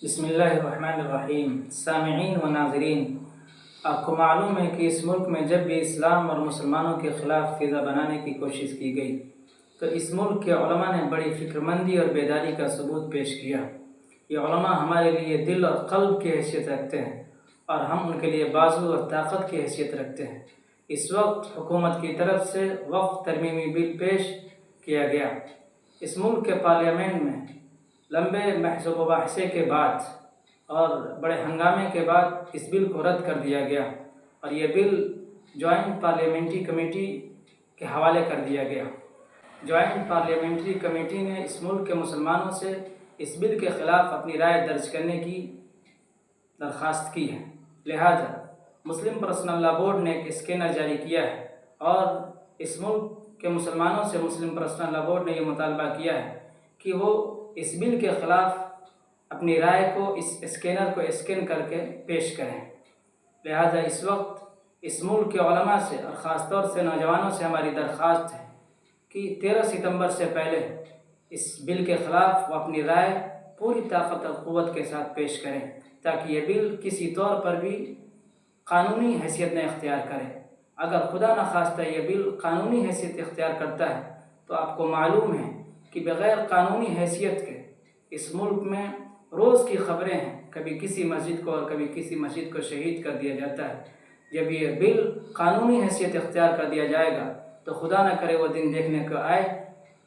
بسم اللہ الرحمن الرحیم۔ سامعین و ناظرین، آپ کو معلوم ہے کہ اس ملک میں جب بھی اسلام اور مسلمانوں کے خلاف فضا بنانے کی کوشش کی گئی تو اس ملک کے علماء نے بڑی فکر مندی اور بیداری کا ثبوت پیش کیا۔ یہ علماء ہمارے لیے دل اور قلب کی حیثیت رکھتے ہیں اور ہم ان کے لیے بازو اور طاقت کی حیثیت رکھتے ہیں۔ اس وقت حکومت کی طرف سے وقف ترمیمی بل پیش کیا گیا۔ اس ملک کے پارلیمنٹ میں لمبے بحث و مباحثے کے بعد اور بڑے ہنگامے کے بعد اس بل کو رد کر دیا گیا اور یہ بل جوائنٹ پارلیمنٹری کمیٹی کے حوالے کر دیا گیا۔ جوائنٹ پارلیمنٹری کمیٹی نے اس ملک کے مسلمانوں سے اس بل کے خلاف اپنی رائے درج کرنے کی درخواست کی ہے، لہذا مسلم پرسنل لا بورڈ نے ایک اسکینر جاری کیا ہے اور اس ملک کے مسلمانوں سے مسلم پرسنل لا بورڈ نے یہ مطالبہ کیا ہے کہ وہ اس بل کے خلاف اپنی رائے کو اس اسکینر کو اسکین کر کے پیش کریں۔ لہذا اس وقت اس ملک کے علماء سے اور خاص طور سے نوجوانوں سے ہماری درخواست ہے کہ 13 ستمبر سے پہلے اس بل کے خلاف وہ اپنی رائے پوری طاقت اور قوت کے ساتھ پیش کریں تاکہ یہ بل کسی طور پر بھی قانونی حیثیت نہ اختیار کرے۔ اگر خدا نخواستہ یہ بل قانونی حیثیت اختیار کرتا ہے تو آپ کو معلوم ہے کہ بغیر قانونی حیثیت کے اس ملک میں روز کی خبریں ہیں، کبھی کسی مسجد کو اور کبھی کسی مسجد کو شہید کر دیا جاتا ہے۔ جب یہ بل قانونی حیثیت اختیار کر دیا جائے گا تو خدا نہ کرے وہ دن دیکھنے کو آئے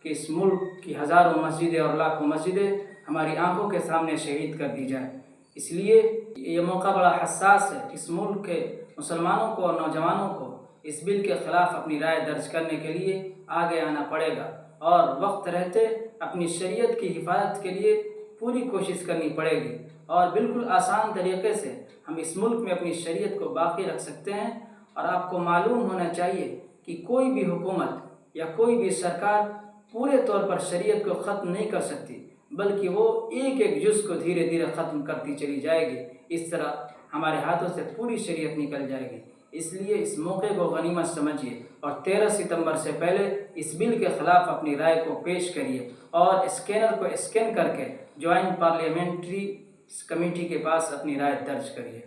کہ اس ملک کی ہزاروں مسجدیں اور لاکھوں مسجدیں ہماری آنکھوں کے سامنے شہید کر دی جائیں۔ اس لیے یہ موقع بڑا حساس ہے۔ اس ملک کے مسلمانوں کو اور نوجوانوں کو اس بل کے خلاف اپنی رائے درج کرنے کے لیے آگے آنا پڑے گا اور وقت رہتے اپنی شریعت کی حفاظت کے لیے پوری کوشش کرنی پڑے گی اور بالکل آسان طریقے سے ہم اس ملک میں اپنی شریعت کو باقی رکھ سکتے ہیں۔ اور آپ کو معلوم ہونا چاہیے کہ کوئی بھی حکومت یا کوئی بھی سرکار پورے طور پر شریعت کو ختم نہیں کر سکتی، بلکہ وہ ایک ایک جز کو دھیرے دھیرے ختم کرتی چلی جائے گی۔ اس طرح ہمارے ہاتھوں سے پوری شریعت نکل جائے گی۔ اس لیے اس موقع کو غنیمت سمجھیے اور 13 ستمبر سے پہلے اس بل کے خلاف اپنی رائے کو پیش کریے اور اسکینر کو اسکین کر کے جوائنٹ پارلیمنٹری کمیٹی کے پاس اپنی رائے درج کریے۔